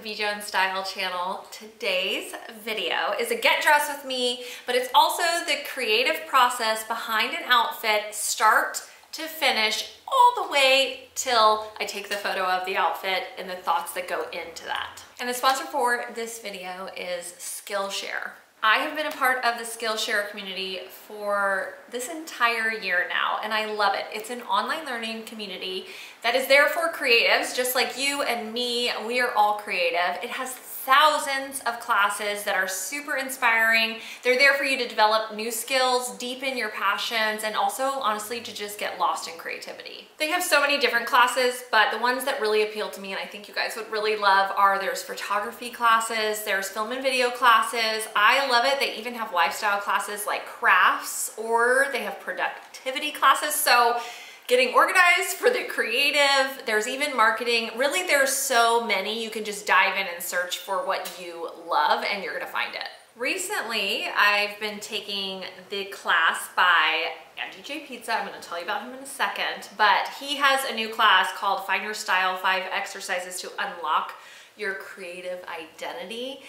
BJONESSTYLE channel. Today's video is a get dressed with me, but it's also the creative process behind an outfit, start to finish, all the way till I take the photo of the outfit and the thoughts that go into that. And the sponsor for this video is Skillshare. I have been a part of the Skillshare community for this entire year now, and I love it. It's an online learning community that is there for creatives, just like you and me. We are all creative. It has thousands of classes that are super inspiring. They're there for you to develop new skills, deepen your passions, and also, honestly, to just get lost in creativity. They have so many different classes, but the ones that really appeal to me, and I think you guys would really love, are there's photography classes, there's film and video classes. I love it. They even have lifestyle classes like crafts, or they have productivity classes. So getting organized for the creative, there's even marketing. Really, there's so many. You can just dive in and search for what you love and you're gonna find it. Recently, I've been taking the class by Pizza. I'm gonna tell you about him in a second, but he has a new class called Find Your Style, 5 Exercises to Unlock Your Creative Identity.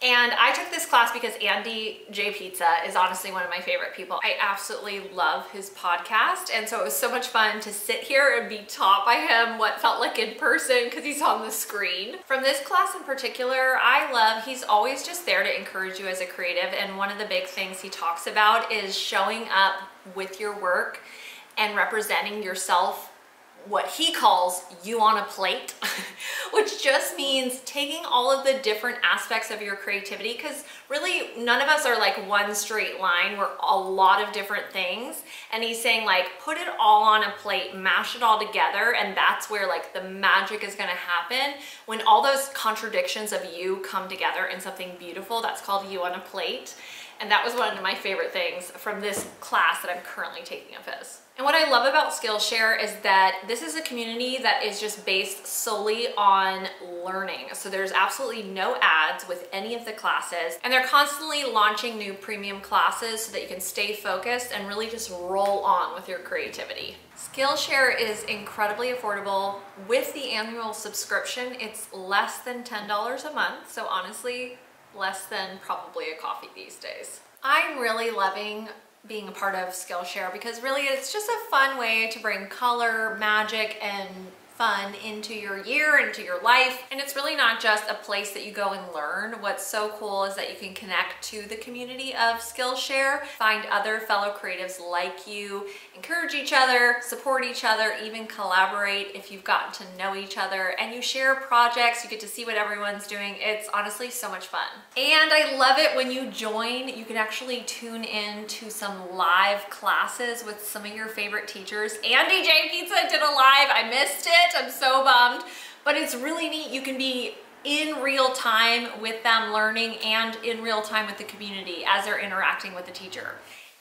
And I took this class because Andy J. Pizza is honestly one of my favorite people. I absolutely love his podcast, and so it was so much fun to sit here and be taught by him what felt like in person because he's on the screen. From this class in particular, I love, he's always just there to encourage you as a creative, and one of the big things he talks about is showing up with your work and representing yourself, what he calls you on a plate, which just means taking all of the different aspects of your creativity, because really none of us are like one straight line. We're a lot of different things. And he's saying, like, put it all on a plate, mash it all together, and that's where like the magic is gonna happen. When all those contradictions of you come together in something beautiful, that's called you on a plate. And that was one of my favorite things from this class that I'm currently taking of his. And what I love about Skillshare is that this is a community that is just based solely on learning. So there's absolutely no ads with any of the classes, and they're constantly launching new premium classes so that you can stay focused and really just roll on with your creativity. Skillshare is incredibly affordable. With the annual subscription, it's less than $10 a month. So honestly, less than probably a coffee these days. I'm really loving being a part of Skillshare because really it's just a fun way to bring color, magic, and fun into your year, into your life. And it's really not just a place that you go and learn. What's so cool is that you can connect to the community of Skillshare, find other fellow creatives like you, encourage each other, support each other, even collaborate if you've gotten to know each other, and you share projects, you get to see what everyone's doing. It's honestly so much fun. And I love it when you join, you can actually tune in to some live classes with some of your favorite teachers. Andy J. Pizza did a live, I missed it. I'm so bummed, but it's really neat. You can be in real time with them learning and in real time with the community as they're interacting with the teacher.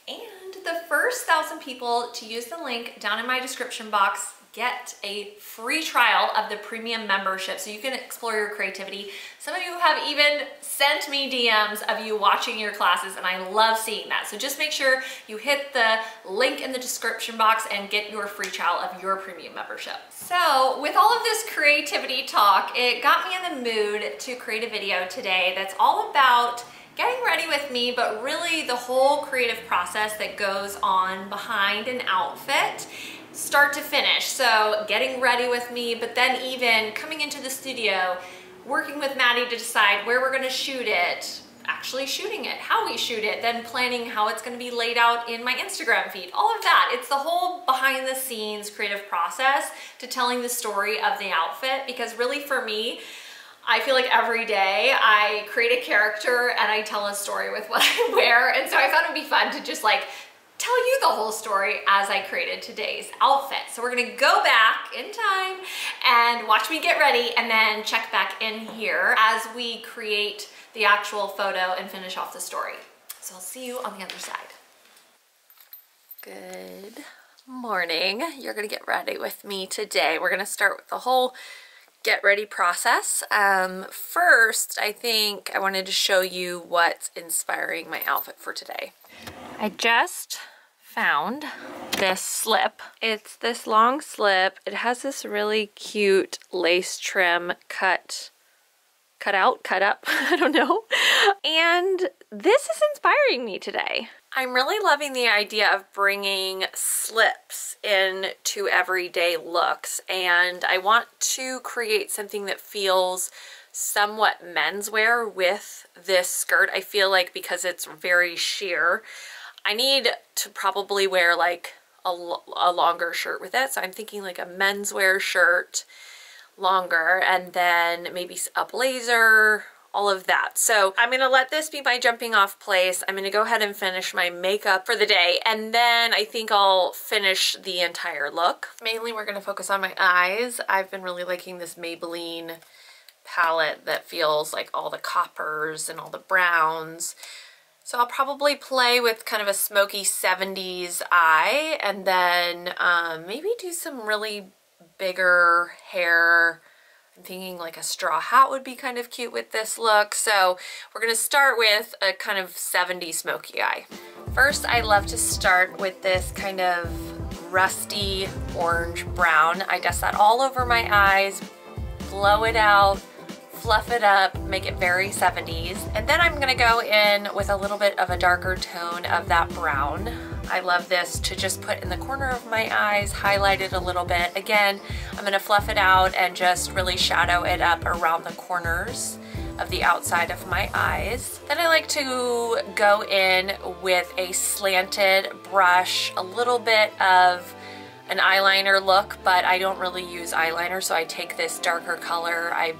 And the first 1,000 people to use the link down in my description box get a free trial of the premium membership so you can explore your creativity. Some of you have even sent me DMs of you watching your classes, and I love seeing that. So just make sure you hit the link in the description box and get your free trial of your premium membership. So with all of this creativity talk, it got me in the mood to create a video today that's all about getting ready with me, but really the whole creative process that goes on behind an outfit, start to finish. So getting ready with me, but then even coming into the studio, working with Maddie to decide where we're gonna shoot it, actually shooting it, how we shoot it, then planning how it's gonna be laid out in my Instagram feed, all of that. It's the whole behind the scenes creative process to telling the story of the outfit, because really for me, I feel like every day I create a character and I tell a story with what I wear. And so I thought it would be fun to just like tell you the whole story as I created today's outfit. So we're gonna go back in time and watch me get ready and then check back in here as we create the actual photo and finish off the story. So I'll see you on the other side. Good morning. You're gonna get ready with me today. We're gonna start with the whole get ready process. First, I think I wanted to show you what's inspiring my outfit for today. I just found this slip. It's this long slip. It has this really cute lace trim cut cut out, cut up, I don't know. And this is inspiring me today. I'm really loving the idea of bringing slips into everyday looks, and I want to create something that feels somewhat menswear with this skirt. I feel like because it's very sheer, I need to probably wear like a longer shirt with it. So I'm thinking like a menswear shirt, longer, and then maybe a blazer, all of that. So I'm gonna let this be my jumping off place. I'm gonna go ahead and finish my makeup for the day, and then I think I'll finish the entire look. Mainly we're gonna focus on my eyes. I've been really liking this Maybelline palette that feels like all the coppers and all the browns. So I'll probably play with kind of a smoky 70s eye, and then maybe do some really bigger hair. I'm thinking like a straw hat would be kind of cute with this look. So we're gonna start with a kind of 70s smoky eye. First, I love to start with this kind of rusty orange brown. I dust that all over my eyes, blow it out, fluff it up, make it very 70s. And then I'm gonna go in with a little bit of a darker tone of that brown. I love this to just put in the corner of my eyes, highlight it a little bit. Again, I'm gonna fluff it out and just really shadow it up around the corners of the outside of my eyes. Then I like to go in with a slanted brush, a little bit of an eyeliner look, but I don't really use eyeliner, so I take this darker color, I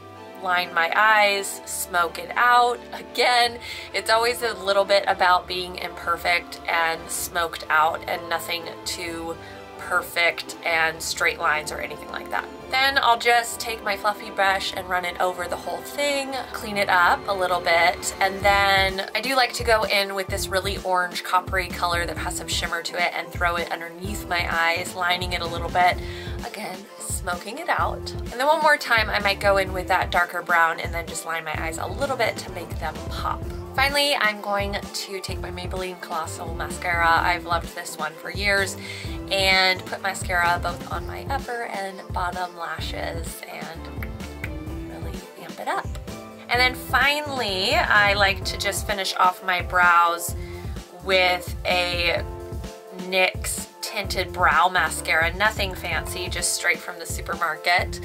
line my eyes, smoke it out. Again, it's always a little bit about being imperfect and smoked out, and nothing too perfect and straight lines or anything like that. Then I'll just take my fluffy brush and run it over the whole thing, clean it up a little bit, and then I do like to go in with this really orange coppery color that has some shimmer to it and throw it underneath my eyes, lining it a little bit. Again, smoking it out. And then one more time I might go in with that darker brown and then just line my eyes a little bit to make them pop. Finally, I'm going to take my Maybelline Colossal mascara. I've loved this one for years, and put mascara both on my upper and bottom lashes and really amp it up. And then finally, I like to just finish off my brows with a NYX tinted brow mascara. Nothing fancy, just straight from the supermarket.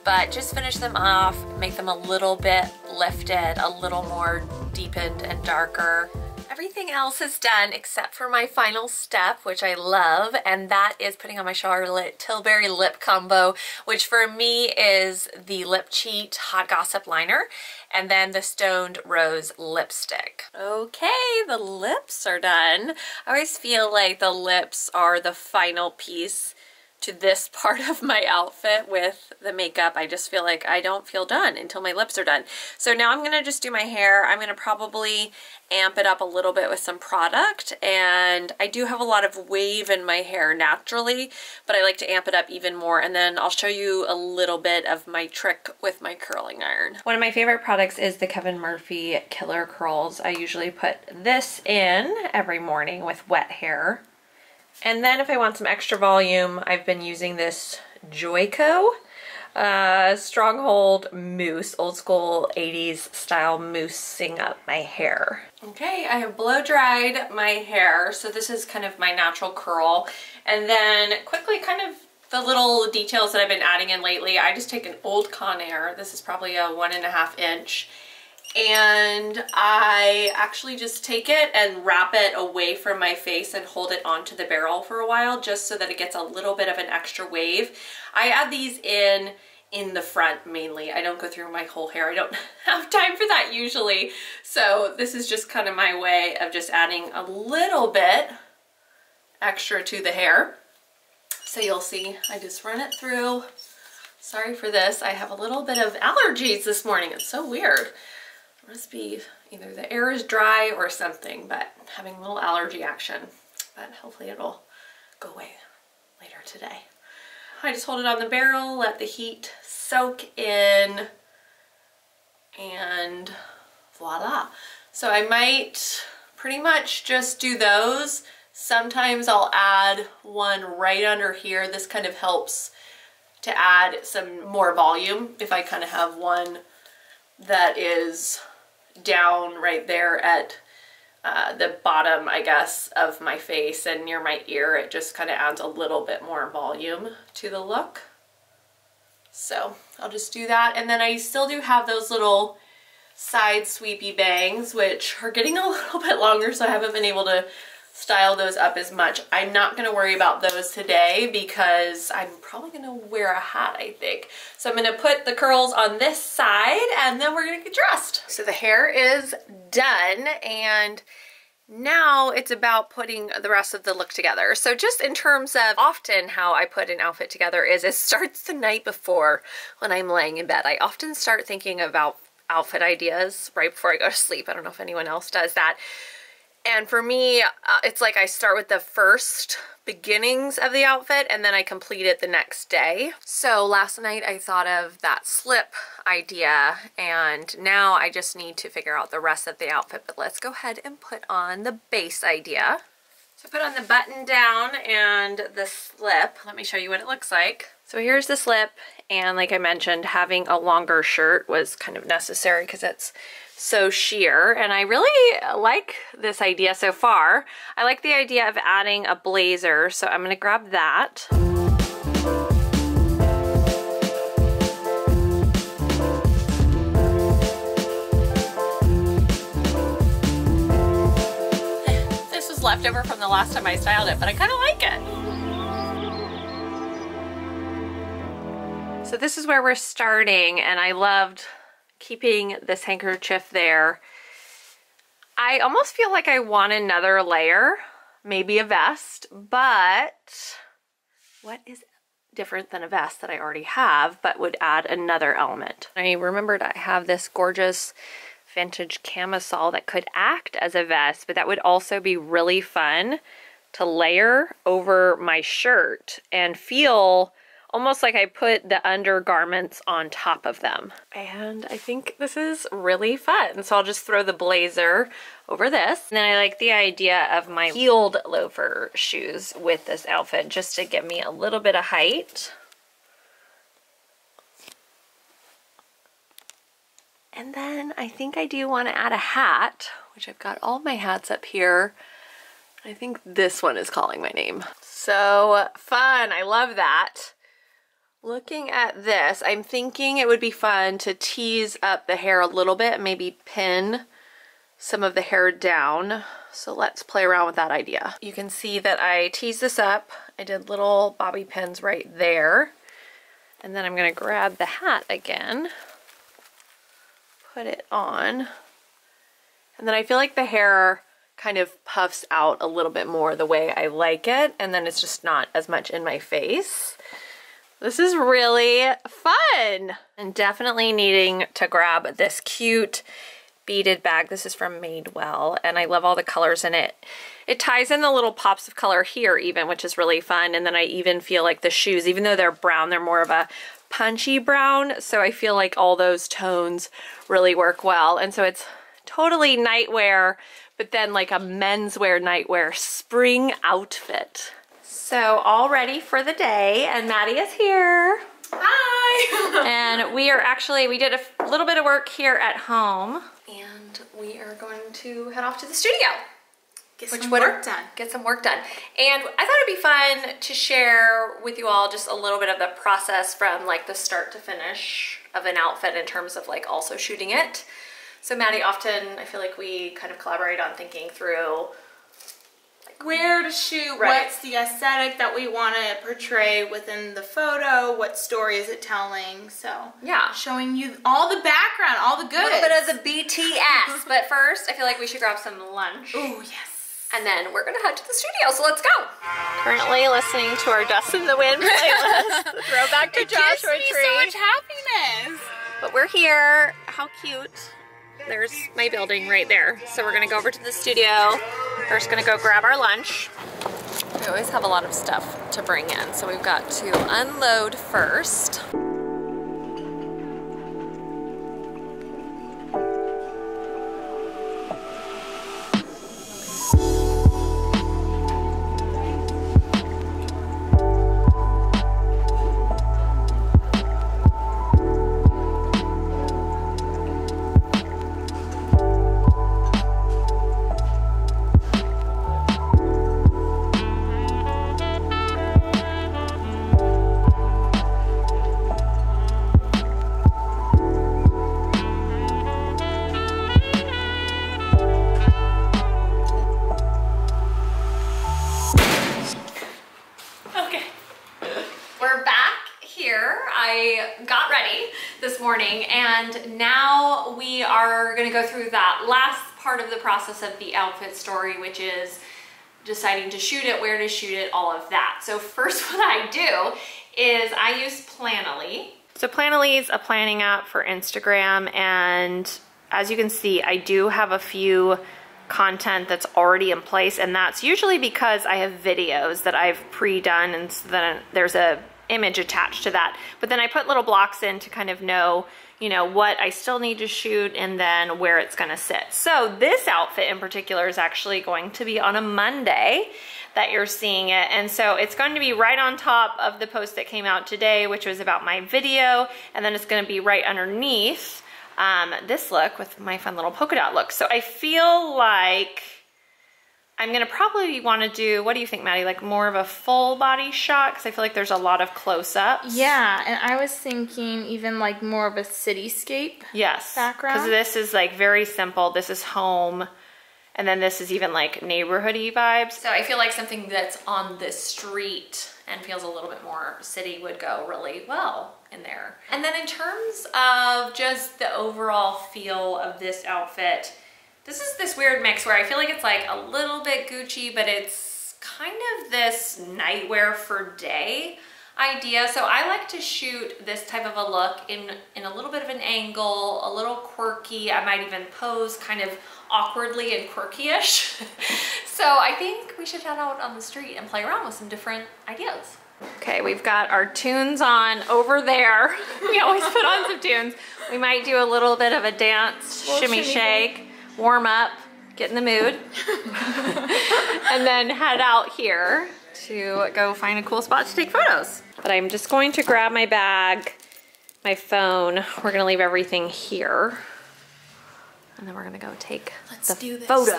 But just finish them off, make them a little bit lifted, a little more deepened and darker. Everything else is done except for my final step, which I love, and that is putting on my Charlotte Tilbury lip combo, which for me is the Lip Cheat Hot Gossip liner and then the Stoned Rose lipstick. Okay, the lips are done. I always feel like the lips are the final piece to this part of my outfit with the makeup. I just feel like I don't feel done until my lips are done. So now I'm gonna just do my hair. I'm gonna probably amp it up a little bit with some product, and I do have a lot of wave in my hair naturally, but I like to amp it up even more, and then I'll show you a little bit of my trick with my curling iron. One of my favorite products is the Kevin Murphy Killer Curls. I usually put this in every morning with wet hair. And then if I want some extra volume, I've been using this Joico Stronghold mousse, old school 80s style moussing up my hair. Okay, I have blow dried my hair, so this is kind of my natural curl. And then quickly, kind of the little details that I've been adding in lately, I just take an old Conair. This is probably a 1.5 inch. And I actually just take it and wrap it away from my face and hold it onto the barrel for a while, just so that it gets a little bit of an extra wave. I add these in the front mainly. I don't go through my whole hair. I don't have time for that usually. So this is just kind of my way of just adding a little bit extra to the hair. So you'll see, I just run it through. Sorry for this. I have a little bit of allergies this morning. It's so weird. Must be either the air is dry or something, but having a little allergy action. But hopefully it'll go away later today. I just hold it on the barrel, let the heat soak in, and voila. So I might pretty much just do those. Sometimes I'll add one right under here. This kind of helps to add some more volume if I kind of have one that is down right there at the bottom, I guess, of my face and near my ear. It just kind of adds a little bit more volume to the look. So I'll just do that. And then I still do have those little side sweepy bangs, which are getting a little bit longer, so I haven't been able to style those up as much. I'm not going to worry about those today because I'm probably going to wear a hat, I think. So I'm going to put the curls on this side and then we're going to get dressed. So the hair is done and now it's about putting the rest of the look together. So just in terms of often how I put an outfit together is it starts the night before when I'm laying in bed. I often start thinking about outfit ideas right before I go to sleep. I don't know if anyone else does that. And for me, it's like I start with the first beginnings of the outfit and then I complete it the next day. So last night I thought of that slip idea and now I just need to figure out the rest of the outfit. But let's go ahead and put on the base idea. So put on the button down and the slip. Let me show you what it looks like. So here's the slip, and like I mentioned, having a longer shirt was kind of necessary because it's so sheer, and I really like this idea so far. I like the idea of adding a blazer, so I'm gonna grab that. This was leftover from the last time I styled it, but I kind of like it. So this is where we're starting, and I loved keeping this handkerchief there. I almost feel like I want another layer, maybe a vest, but what is different than a vest that I already have, but would add another element? I remembered I have this gorgeous vintage camisole that could act as a vest, but that would also be really fun to layer over my shirt and feel almost like I put the undergarments on top of them. And I think this is really fun. So I'll just throw the blazer over this. And then I like the idea of my heeled loafer shoes with this outfit just to give me a little bit of height. And then I think I do want to add a hat, which I've got all my hats up here. I think this one is calling my name. So fun, I love that. Looking at this, I'm thinking it would be fun to tease up the hair a little bit, maybe pin some of the hair down. So let's play around with that idea. You can see that I teased this up. I did little bobby pins right there. And then I'm gonna grab the hat again, put it on. And then I feel like the hair kind of puffs out a little bit more the way I like it. And then it's just not as much in my face. This is really fun. And definitely needing to grab this cute beaded bag. This is from Madewell, and I love all the colors in it. It ties in the little pops of color here even, which is really fun. And then I even feel like the shoes, even though they're brown, they're more of a punchy brown. So I feel like all those tones really work well. And so it's totally nightwear, but then like a menswear nightwear spring outfit. So all ready for the day, and Maddie is here. Hi! And we did a little bit of work here at home, and we are going to head off to the studio. Get some work done. And I thought it'd be fun to share with you all just a little bit of the process from like the start to finish of an outfit in terms of like also shooting it. So Maddie, often I feel like we kind of collaborate on thinking through where to shoot, right, what's the aesthetic that we want to portray within the photo, what story is it telling, so yeah, showing you all the background, all the goods. A little bit of the BTS. But first, I feel like we should grab some lunch. Oh, yes. And then we're gonna head to the studio, so let's go. Currently listening to our Dust in the Wind playlist. The throwback to Joshua Tree. Gives me so much happiness. But we're here, how cute. There's my building right there. So we're gonna go over to the studio. First gonna go grab our lunch. We always have a lot of stuff to bring in, so we've got to unload first. I got ready this morning, and now we are gonna go through that last part of the process of the outfit story, which is deciding to shoot it, where to shoot it, all of that. So first what I do is I use Planoly. So Planoly is a planning app for Instagram, and as you can see, I do have a few content that's already in place, and that's usually because I have videos that I've pre-done, and so then there's a image attached to that. But then I put little blocks in to kind of know, you know, what I still need to shoot and then where it's gonna sit. So this outfit in particular is actually going to be on a Monday that you're seeing it, and so it's going to be right on top of the post that came out today, which was about my video, and then it's gonna be right underneath this look with my fun little polka dot look. So I feel like I'm gonna probably wanna do, what do you think, Maddie? Like more of a full body shot? Because I feel like there's a lot of close-ups. Yeah, and I was thinking even like more of a cityscape background. Because this is like very simple. This is home. And then this is even like neighborhoody vibes. So I feel like something that's on the street and feels a little bit more city would go really well in there. And then in terms of just the overall feel of this outfit, this is this weird mix where I feel like it's like a little bit Gucci, but it's kind of this nightwear for day idea. So I like to shoot this type of a look in a little bit of an angle, a little quirky. I might even pose kind of awkwardly and quirky-ish. So I think we should head out on the street and play around with some different ideas. Okay, we've got our tunes on over there. We always put on some tunes. We might do a little bit of a dance, shimmy shake, warm up, get in the mood, and then head out here to go find a cool spot to take photos. But I'm just going to grab my bag, my phone. We're gonna leave everything here. And then we're gonna go take the photo.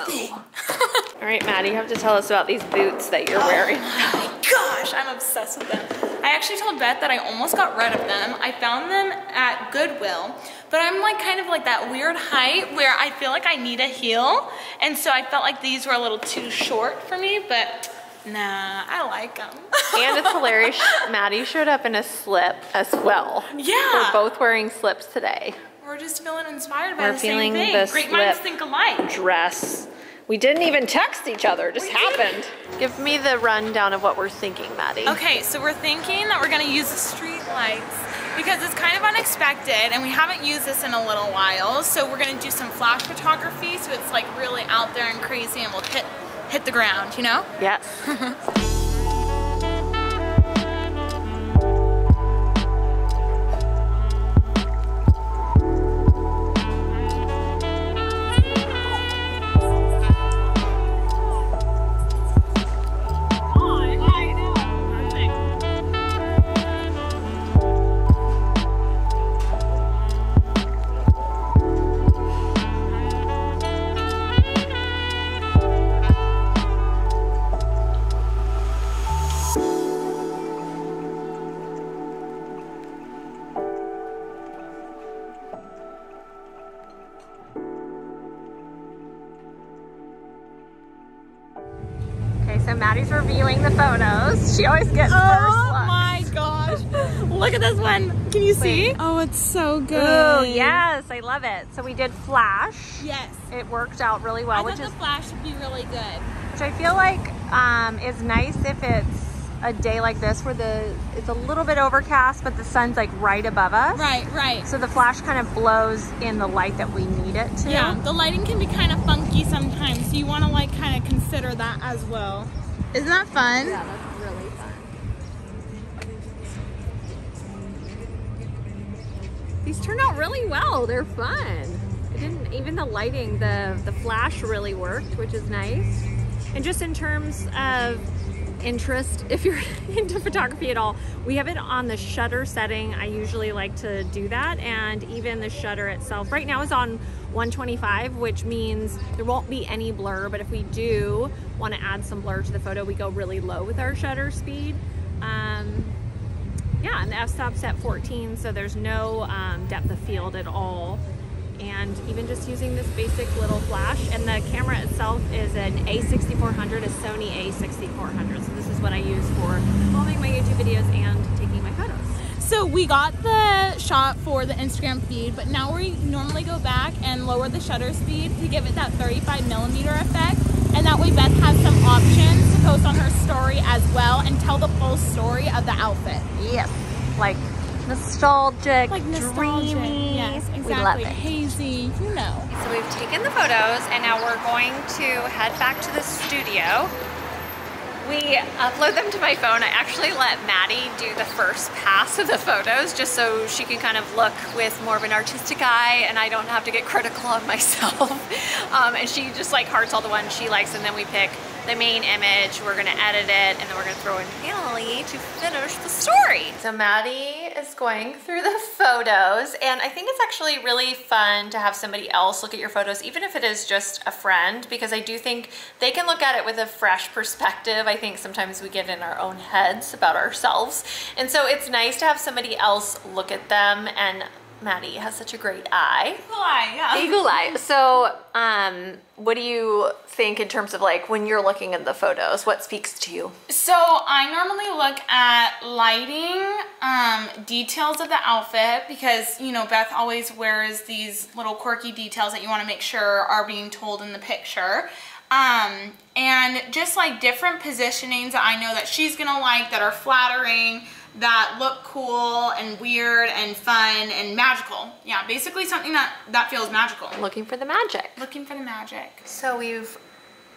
All right, Maddie, you have to tell us about these boots that you're wearing. Oh my gosh, I'm obsessed with them. I actually told Beth that I almost got rid of them. I found them at Goodwill, but I'm like kind of like that weird height where I feel like I need a heel. And so I felt like these were a little too short for me, but nah, I like them. And it's hilarious, Maddie showed up in a slip as well. Yeah. We're both wearing slips today. We're just feeling inspired by the We're same thing. feeling the Great minds think alike. Dress. We didn't even text each other, it just happened. Give me the rundown of what we're thinking, Maddie. Okay, so we're thinking that we're gonna use the street lights because it's kind of unexpected and we haven't used this in a little while. So we're gonna do some flash photography so it's like really out there and crazy and we'll hit the ground, you know? Yes. So Maddie's reviewing the photos. She always gets first looks. Oh my gosh. Look at this one. Can you see? Oh, it's so good. Oh, yes. I love it. So we did flash. Yes. It worked out really well. I thought the flash would be really good. Which I feel like is nice if it's a day like this where it's a little bit overcast, but the sun's like right above us. Right, right. So the flash kind of blows in the light that we need it to. Yeah, the lighting can be kind of funky sometimes, so you want to like kind of consider that as well. Isn't that fun? Yeah, that's really fun. These turned out really well. They're fun. It didn't, even the lighting, the flash really worked, which is nice. And just in terms of interest, if you're into photography at all, we have it on the shutter setting. I usually like to do that, and even the shutter itself right now is on 125, which means there won't be any blur, but if we do want to add some blur to the photo, we go really low with our shutter speed. Yeah, and the f-stop's at 14, so there's no depth of field at all. And even just using this basic little flash, and the camera itself is an A6400, a Sony A6400. So this is what I use for filming my YouTube videos and taking my photos. So we got the shot for the Instagram feed, but now we normally go back and lower the shutter speed to give it that 35mm effect. And that way Beth has some options to post on her story as well and tell the full story of the outfit. Yes, like nostalgic, dreamy. Yes, exactly. We love it. Hazy, you know. So we've taken the photos and now we're going to head back to the studio. We upload them to my phone. I actually let Maddie do the first pass of the photos just so she can kind of look with more of an artistic eye and I don't have to get critical of myself. And she just like hearts all the ones she likes, and then we pick the main image, we're gonna edit it, and then we're gonna throw in Haley to finish the story. So Maddie is going through the photos, and I think it's actually really fun to have somebody else look at your photos, even if it is just a friend, because I do think they can look at it with a fresh perspective. I think sometimes we get in our own heads about ourselves, and so it's nice to have somebody else look at them. And Maddie has such a great eye. Eagle eye, yeah. Eagle eye. So, what do you think in terms of like when you're looking at the photos? What speaks to you? So I normally look at lighting, details of the outfit, because you know Beth always wears these little quirky details that you want to make sure are being told in the picture. And just like different positionings that I know that she's gonna like, that are flattering, that look cool and weird and fun and magical. Yeah, basically something that feels magical. Looking for the magic. Looking for the magic. So we've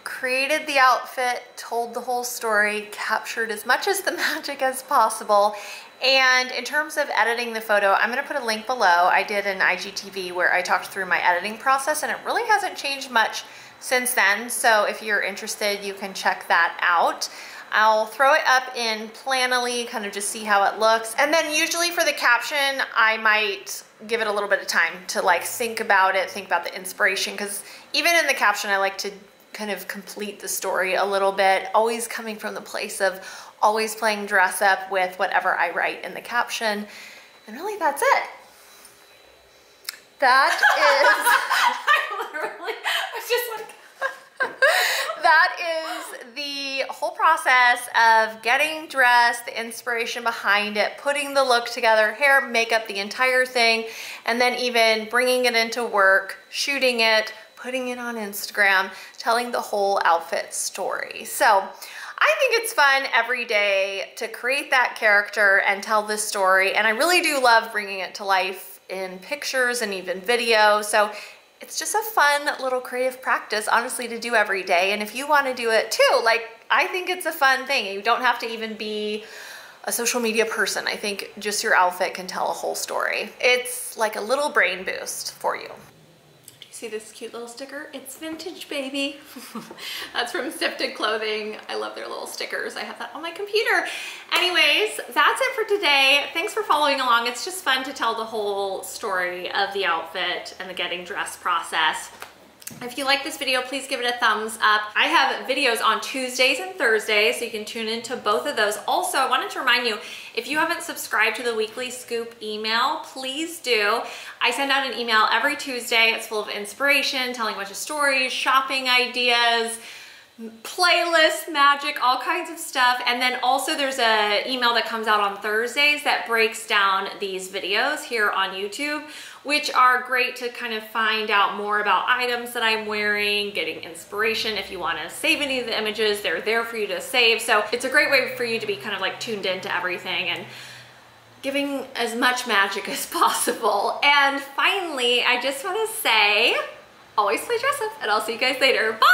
created the outfit, told the whole story, captured as much as the magic as possible. And in terms of editing the photo, I'm gonna put a link below. I did an IGTV where I talked through my editing process, and it really hasn't changed much since then. So if you're interested, you can check that out. I'll throw it up in Planoly, kind of just see how it looks. And then usually for the caption, I might give it a little bit of time to like think about it, think about the inspiration, because even in the caption, I like to kind of complete the story a little bit, always coming from the place of always playing dress up with whatever I write in the caption. And really that's it. That is... I literally was just like... That is the whole process of getting dressed, the inspiration behind it, putting the look together, hair, makeup, the entire thing, and then even bringing it into work, shooting it, putting it on Instagram, telling the whole outfit story. So I think it's fun every day to create that character and tell this story, and I really do love bringing it to life in pictures and even video. So it's just a fun little creative practice, honestly, to do every day. And if you want to do it too, like, I think it's a fun thing. You don't have to even be a social media person. I think just your outfit can tell a whole story. It's like a little brain boost for you. Do you see this cute little sticker? It's vintage, baby. That's from Sifted Clothing. I love their little stickers. I have that on my computer. Anyways, that's it for today. Thanks for following along. It's just fun to tell the whole story of the outfit and the getting dressed process. If you like this video, please give it a thumbs up. I have videos on Tuesdays and Thursdays, so you can tune into both of those. Also, I wanted to remind you, if you haven't subscribed to the Weekly Scoop email, please do. I send out an email every Tuesday. It's full of inspiration, telling a bunch of stories, shopping ideas, playlist magic, all kinds of stuff. And then also there's an email that comes out on Thursdays that breaks down these videos here on YouTube, which are great to kind of find out more about items that I'm wearing, getting inspiration. If you want to save any of the images, they're there for you to save. So it's a great way for you to be kind of like tuned into everything and giving as much magic as possible. And finally, I just want to say, always play dress up, and I'll see you guys later. Bye!